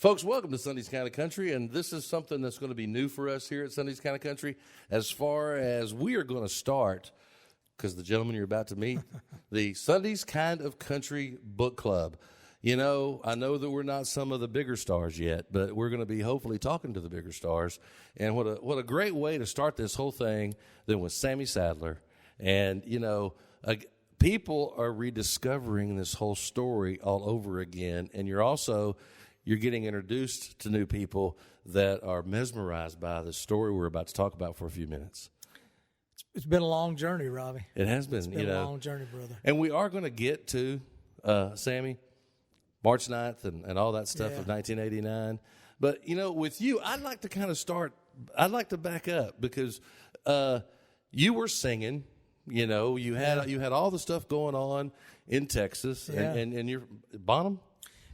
Folks, welcome to Sunday's Kind of Country, and this is something that's going to be new for us here at Sunday's Kind of Country as far as we are going to start, because the gentleman you're about to meet, the Sunday's Kind of Country Book Club. You know, I know that we're not some of the bigger stars yet, but we're going to be hopefully talking to the bigger stars, and what a great way to start this whole thing than with Sammy Sadler. And, you know, people are rediscovering this whole story all over again, and you're getting introduced to new people that are mesmerized by the story we're about to talk about for a few minutes. It's been a long journey, Robbie. It has been. It's been a long journey, brother. And we are going to get to, Sammy, March 9th and all that stuff of 1989. But, you know, with you, I'd like to back up because you were singing. You know, you had all the stuff going on in Texas and you're Bonham?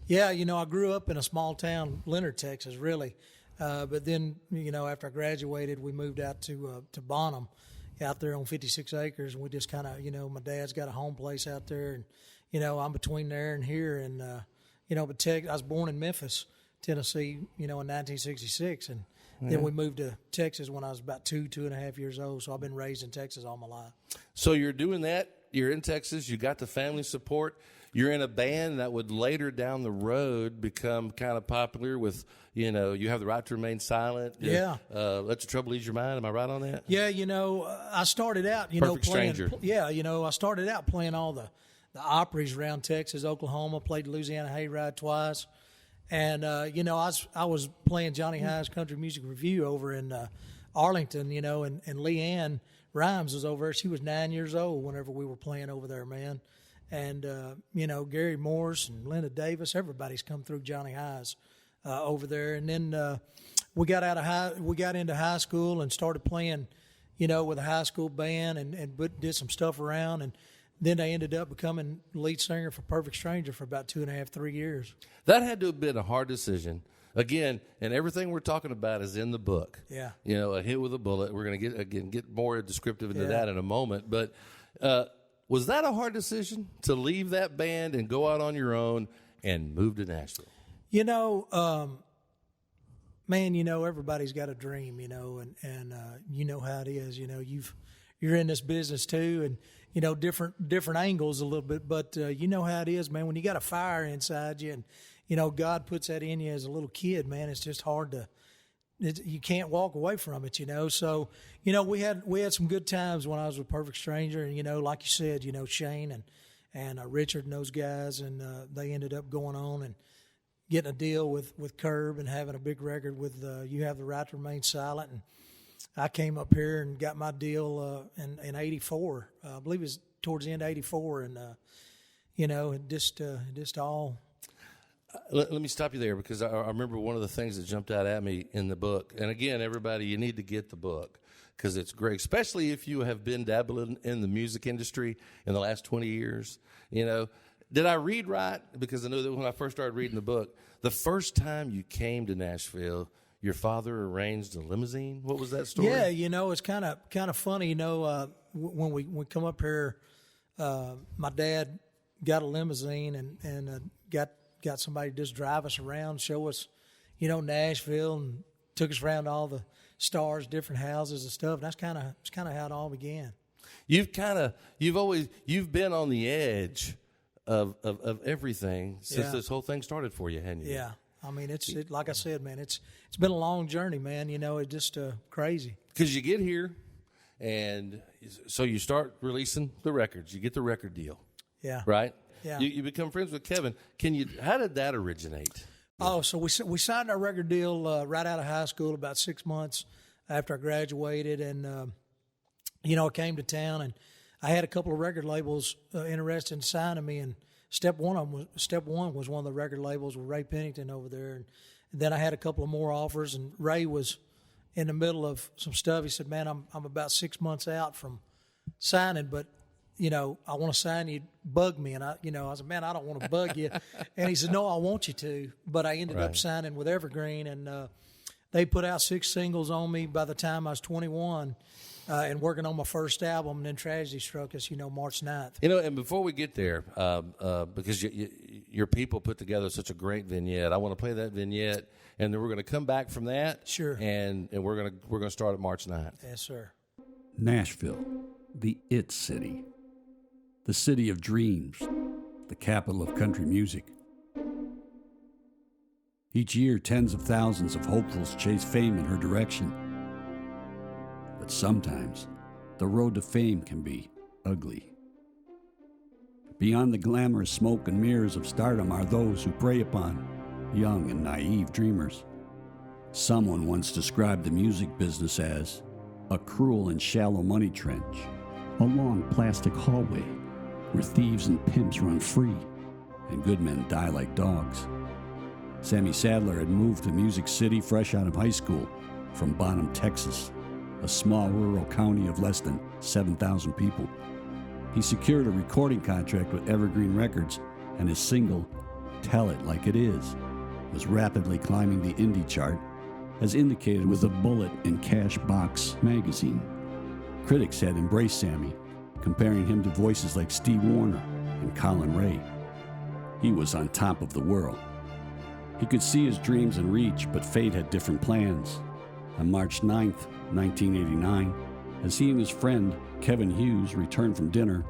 Yeah, you know, I grew up in a small town, Leonard, Texas, really. But then, you know, after I graduated, we moved out to Bonham, out there on 56 acres. And we just kind of, you know, my dad's got a home place out there. And, you know, I'm between there and here. And, you know, but I was born in Memphis, Tennessee, you know, in 1966. And then we moved to Texas when I was about 2.5 years old. So I've been raised in Texas all my life. So you're doing that. You're in Texas. You got the family support. You're in a band that would later down the road become kind of popular with, you know, you have the right to remain silent. Yeah. Let your trouble ease your mind. Am I right on that? Yeah, you know, I started out, Perfect playing. Stranger. Yeah, you know, I started out playing all the Opries around Texas, Oklahoma, played Louisiana Hayride twice. And, you know, I was playing Johnny High's Country Music Review over in Arlington, you know, and Leanne Rhymes was over there. She was 9 years old whenever we were playing over there, man. And, you know, Gary Morse and Linda Davis, everybody's come through Johnny High's over there. And then we got into high school and started playing, you know, with a high school band and did some stuff around. And then I ended up becoming lead singer for Perfect Stranger for about 2.5, 3 years. That had to have been a hard decision. Again, and everything we're talking about is in the book. Yeah. You know, A Hit with a Bullet. We're going to get more descriptive into that in a moment. But was that a hard decision to leave that band and go out on your own and move to Nashville? You know, man, you know, everybody's got a dream, you know, and you know how it is. You know, you're in this business too, and you know different angles a little bit, but you know how it is, man. When you got a fire inside you, and you know God puts that in you as a little kid, man, it's just hard to. You can't walk away from it, you know. So, you know, we had some good times when I was with Perfect Stranger, and you know, like you said, you know, Shane and Richard and those guys, and they ended up going on and getting a deal with Curb and having a big record with You Have the Right to Remain Silent. And I came up here and got my deal in '84. I believe it was towards the end of '84, and you know, it just all. Let me stop you there because I remember one of the things that jumped out at me in the book. And again, everybody, you need to get the book because it's great, especially if you have been dabbling in the music industry in the last 20 years. You know, did I read right? Because I know that when I first started reading the book, the first time you came to Nashville, your father arranged a limousine. What was that story? Yeah, you know, it's kind of funny. You know, when we come up here, my dad got a limousine and got somebody to just drive us around, show us, you know, Nashville, and took us around all the stars, different houses and stuff. And that's kind of how it all began. You've been on the edge of everything since this whole thing started for you, hadn't you? Yeah. I mean, it's like I said, man, it's been a long journey, man. You know, it's just crazy. Because you get here, and so you start releasing the records. You get the record deal. Yeah. Right? Yeah. You become friends with Kevin. How did that originate? Oh, so we signed our record deal right out of high school about 6 months after I graduated, and you know, I came to town, and I had a couple of record labels interested in signing me, and Step One was one of the record labels with Ray Pennington over there, and then I had a couple of more offers, and Ray was in the middle of some stuff. He said, "Man, I'm about 6 months out from signing, but you know, I want to sign you, bug me." And I said, "Man, I don't want to bug you." And he said, "No, I want you to." But I ended up signing with Evergreen, and they put out 6 singles on me by the time I was 21. and working on my first album, and then tragedy struck us, March 9th. And before we get there, because your people put together such a great vignette, I want to play that vignette, and then we're going to come back from that. Sure. And we're going to start at March 9th. Yes, sir. Nashville, the It City, the city of dreams, the capital of country music. Each year, tens of thousands of hopefuls chase fame in her direction. But sometimes, the road to fame can be ugly. Beyond the glamorous smoke and mirrors of stardom are those who prey upon young and naive dreamers. Someone once described the music business as a cruel and shallow money trench, a long plastic hallway where thieves and pimps run free and good men die like dogs. Sammy Sadler had moved to Music City fresh out of high school from Bonham, Texas, a small rural county of less than 7,000 people. He secured a recording contract with Evergreen Records, and his single, Tell It Like It Is, was rapidly climbing the indie chart, as indicated with a bullet in Cash Box magazine. Critics had embraced Sammy, comparing him to voices like Steve Wariner and Colin Ray. He was on top of the world. He could see his dreams in reach, but fate had different plans. On March 9th, 1989, as he and his friend Kevin Hughes returned from dinner,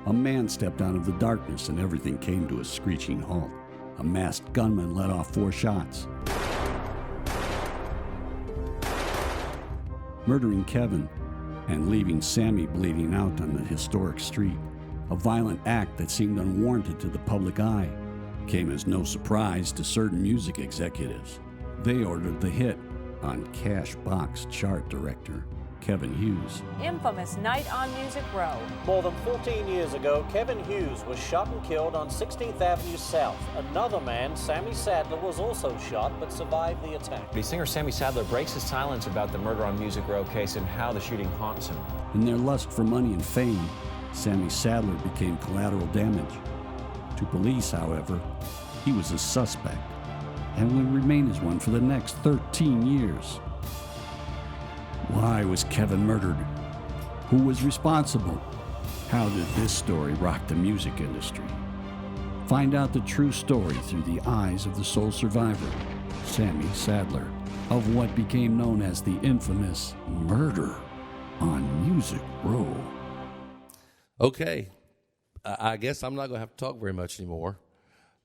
a man stepped out of the darkness and everything came to a screeching halt. A masked gunman let off 4 shots, murdering Kevin and leaving Sammy bleeding out on the historic street. A violent act that seemed unwarranted to the public eye came as no surprise to certain music executives. They ordered the hit on Cash Box chart director Kevin Hughes. Infamous night on Music Row. More than 14 years ago, Kevin Hughes was shot and killed on 16th Avenue South. Another man, Sammy Sadler, was also shot but survived the attack. The singer Sammy Sadler breaks his silence about the Murder on Music Row case and how the shooting haunts him. In their lust for money and fame, Sammy Sadler became collateral damage. To police, however, he was a suspect and would remain as one for the next 13 years. Why was Kevin murdered? Who was responsible? How did this story rock the music industry? Find out the true story through the eyes of the sole survivor, Sammy Sadler, of what became known as the infamous Murder on Music Row. Okay, I guess I'm not going to have to talk very much anymore.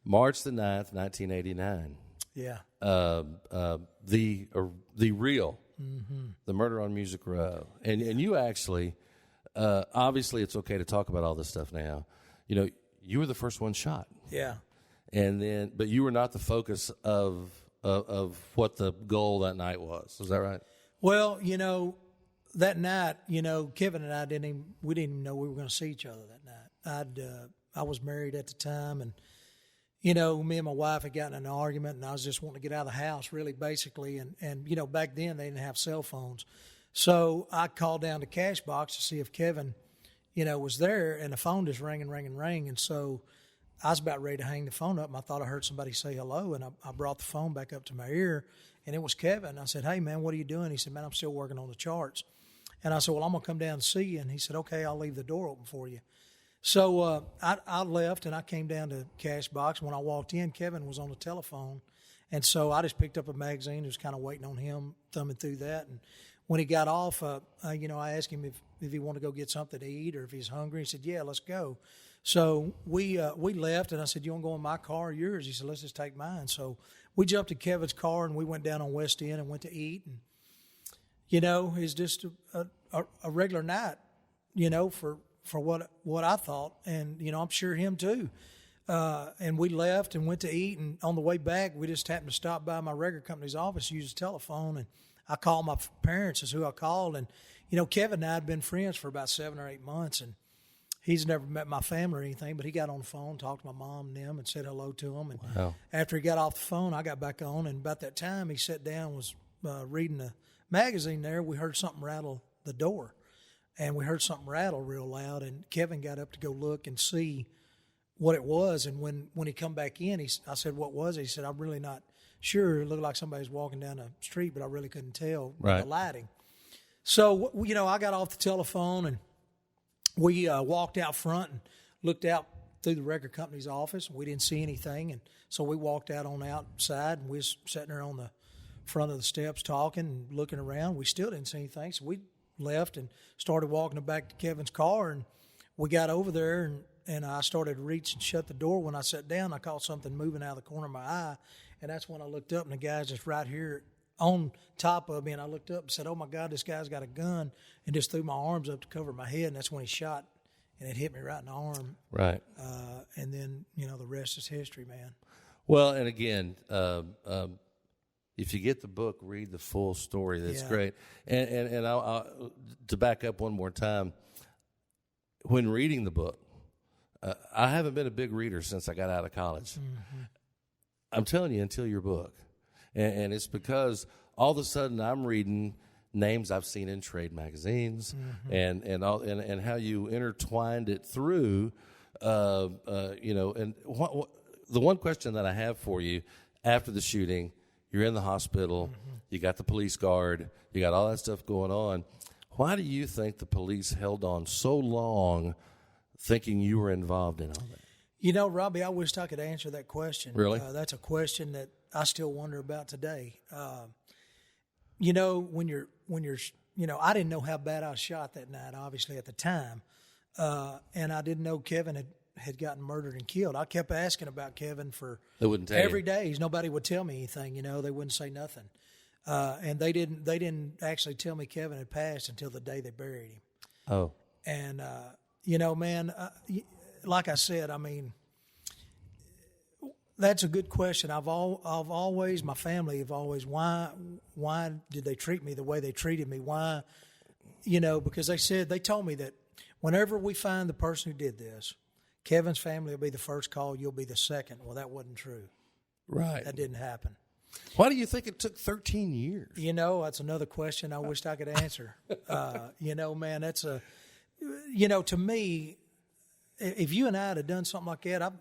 March the 9th, 1989. Yeah. The real, the Murder on Music Row. And you actually, obviously it's okay to talk about all this stuff now. You were the first one shot. Yeah. But you were not the focus of what the goal that night was. Is that right? Well, that night, Kevin and I didn't even know we were going to see each other that night. I was married at the time, and me and my wife had gotten in an argument, and I was just wanting to get out of the house, really, basically. And back then they didn't have cell phones, so I called down to Cash Box to see if Kevin, was there, and the phone just rang, and so I was about ready to hang the phone up, and I thought I heard somebody say hello, and I brought the phone back up to my ear, and it was Kevin. I said, "Hey, man, what are you doing?" He said, "Man, I'm still working on the charts." And I said, "Well, I'm going to come down and see you." And he said, "Okay, I'll leave the door open for you." So I left, and I came down to Cash Box. When I walked in, Kevin was on the telephone. And so I just picked up a magazine, was kind of waiting on him, thumbing through that. And when he got off, I asked him if he wanted to go get something to eat or if he's hungry. He said, "Yeah, let's go." So we left, and I said, "You want to go in my car or yours?" He said, "Let's just take mine." So we jumped in Kevin's car, and we went down on West End and went to eat. And, it's just a regular night, for what I thought, and I'm sure him too. And we left and went to eat, and on the way back, we just happened to stop by my record company's office, use the telephone, and I called my parents is who I called, and Kevin and I had been friends for about 7 or 8 months, and he's never met my family or anything, but he got on the phone, talked to my mom and them, and said hello to them. And wow. After he got off the phone, I got back on, and about that time, he sat down, was reading the magazine there. We heard something rattle the door. And we heard something rattle real loud, and Kevin got up to go look and see what it was. And when he come back in, I said, "What was it?" He said, "I'm really not sure. It looked like somebody was walking down the street, but I really couldn't tell by the lighting." So, I got off the telephone and we walked out front and looked out through the record company's office. We didn't see anything. And so we walked out on the outside and we was sitting there on the front of the steps talking and looking around. We still didn't see anything. So we left and started walking back to Kevin's car. And we got over there and I started to reach and shut the door. When I sat down, I caught something moving out of the corner of my eye. And that's when I looked up and the guy's just right here on top of me, and I looked up and said, "Oh my God, this guy's got a gun," and just threw my arms up to cover my head, and that's when he shot, and it hit me right in the arm. Right. And then the rest is history, man. Well, and again, if you get the book, read the full story. That's great. And I'll, to back up one more time, when reading the book, I haven't been a big reader since I got out of college. Mm-hmm. I'm telling you, until your book. And it's because all of a sudden I'm reading names I've seen in trade magazines, mm-hmm. and how you intertwined it through, and the one question that I have for you after the shooting, you're in the hospital, mm-hmm. you got the police guard, you got all that stuff going on. Why do you think the police held on so long, thinking you were involved in all that? Robbie, I wished I could answer that question. Really? That's a question that I still wonder about today. When you're, I didn't know how bad I was shot that night, obviously, at the time. And I didn't know Kevin had gotten murdered and killed. I kept asking about Kevin for every day. Nobody would tell me anything, they wouldn't say nothing. And they didn't actually tell me Kevin had passed until the day they buried him. Oh. And, man, like I said, I mean, that's a good question. I've always, my family have always, why did they treat me the way they treated me? Why, because they told me that whenever we find the person who did this, Kevin's family will be the first call, you'll be the second. Well, that wasn't true. Right. That didn't happen. Why do you think it took 13 years? That's another question I wished I could answer. Man, that's to me, if you and I had done something like that,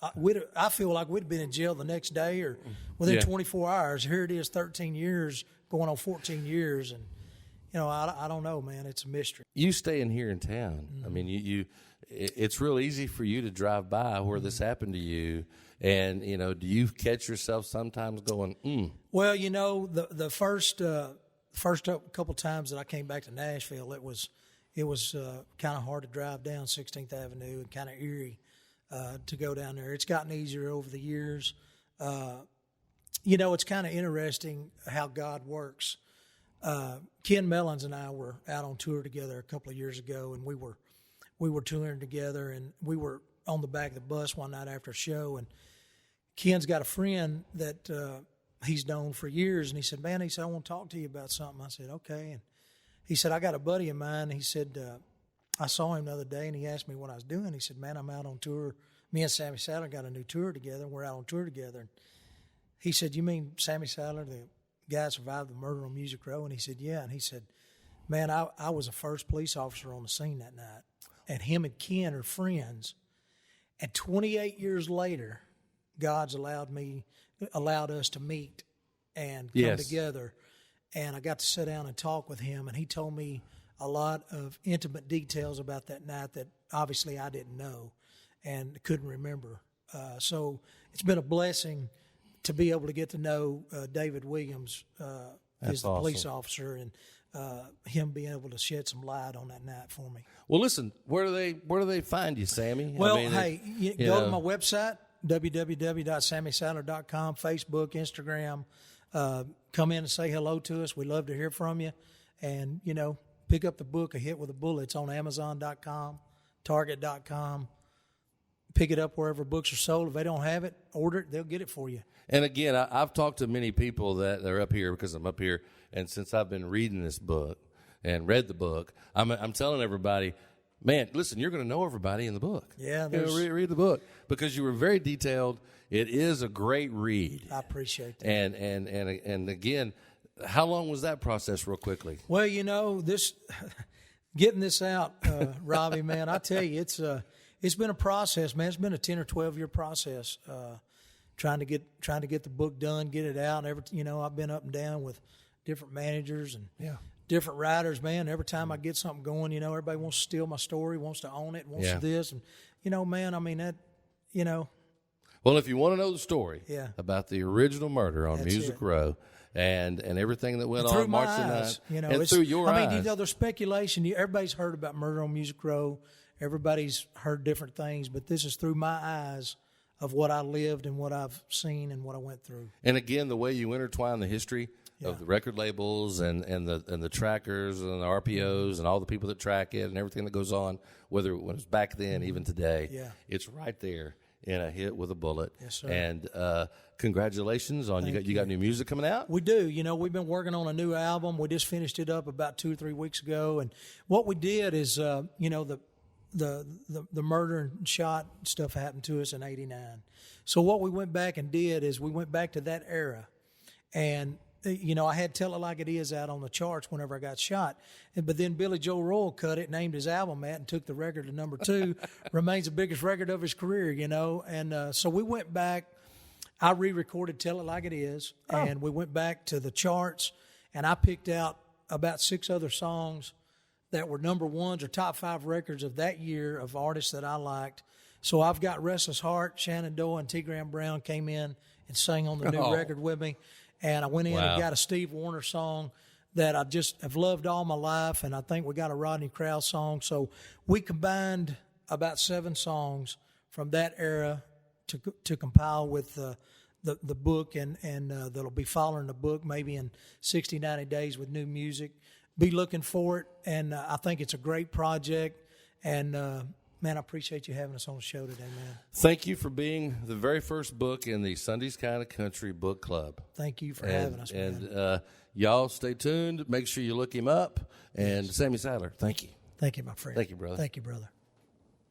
I feel like we'd have been in jail the next day or within 24 hours. Here it is, 13 years, going on 14 years. And, I don't know, man. It's a mystery. You staying here in town. Mm-hmm. I mean, it's real easy for you to drive by where this happened to you. And, do you catch yourself sometimes going, Well, the first couple times that I came back to Nashville, it was kind of hard to drive down 16th Avenue and kind of eerie. To go down there. It's gotten easier over the years. It's kind of interesting how God works. Ken Mellons and I were out on tour together a couple of years ago, and we were touring together, and we were on the back of the bus one night after a show, and Ken's got a friend that he's known for years, and he said, "Man," he said, "I want to talk to you about something." I said, "Okay." And he said, "I got a buddy of mine." He said, I saw him the other day, and he asked me what I was doing. He said, "Man, I'm out on tour. Me and Sammy Sadler got a new tour together. We're out on tour together." And he said, "You mean Sammy Sadler, the guy that survived the murder on Music Row?" And he said, "Yeah." And he said, "Man, I was the first police officer on the scene that night. And him and Ken are friends. And 28 years later, God's allowed us to meet and come together. And I got to sit down and talk with him, and he told me a lot of intimate details about that night that obviously I didn't know and couldn't remember. So it's been a blessing to be able to get to know David Williams, who's the police officer, and him being able to shed some light on that night for me. Well, listen, where do they find you, Sammy? Well, go to my website, www.sammysadler.com, Facebook, Instagram. Come in and say hello to us. We'd love to hear from you. And, pick up the book, A Hit with a Bullet. It's on Amazon.com, Target.com. Pick it up wherever books are sold. If they don't have it, order it. They'll get it for you. And again, I've talked to many people that are up here because I'm up here. And since I've been reading this book and read the book, I'm telling everybody, man, listen, you're going to know everybody in the book. Yeah. Read the book because you were very detailed. It is a great read. I appreciate that. And again, how long was that process real quickly? Well, getting this out, Robbie, man, I tell you, it's been a process, man. It's been a 10 or 12 year process, trying to get the book done, get it out. I've been up and down with different managers and different writers, man. Every time I get something going, you know, everybody wants to steal my story, wants to own it, wants Yeah. to this. And, you know, man, I mean, that, you know. Well, if you want to know the story Yeah. about the original murder on That's Music it. Row and everything that went through on my March the 9th, eyes, you know, and it's- through your I mean, eyes. you know, there's speculation. Everybody's heard about Murder on Music Row. Everybody's heard different things, but this is through my eyes of what I lived and what I've seen and what I went through. And again, the way you intertwine the history Yeah. of the record labels and the trackers and the RPOs and all the people that track it and everything that goes on, whether it was back then, even today, Yeah. it's right there in a hit with a bullet. Yes, sir. And congratulations on you got new music coming out. We do. You know, we've been working on a new album. We just finished it up about 2 or 3 weeks ago. And what we did is, you know, the murder and shot stuff happened to us in '89. So what we went back and did is we went back to that era. And, you know, I had Tell It Like It Is out on the charts whenever I got shot. But then Billy Joe Royal cut it, named his album that, and took the record to number 2. Remains the biggest record of his career, you know. And so we went back. I re-recorded Tell It Like It Is, and we went back to the charts, and I picked out about 6 other songs that were number ones or top 5 records of that year of artists that I liked. So I've got Restless Heart, Shannon Doe, and T. Graham Brown came in and sang on the new record with me. And I went in and got a Steve Wariner song that I just have loved all my life, and I think we got a Rodney Crowell song. So we combined about 7 songs from that era to compile with the book, and that'll be following the book maybe in 60, 90 days with new music. Be looking for it, and I think it's a great project. And, man, I appreciate you having us on the show today, man. Thank you for being the very first book in the Sunday's Kind of Country Book Club. Thank you for having us, man. And y'all stay tuned. Make sure you look him up. And Sammy Sadler, thank you. Thank you, my friend. Thank you, brother. Thank you, brother.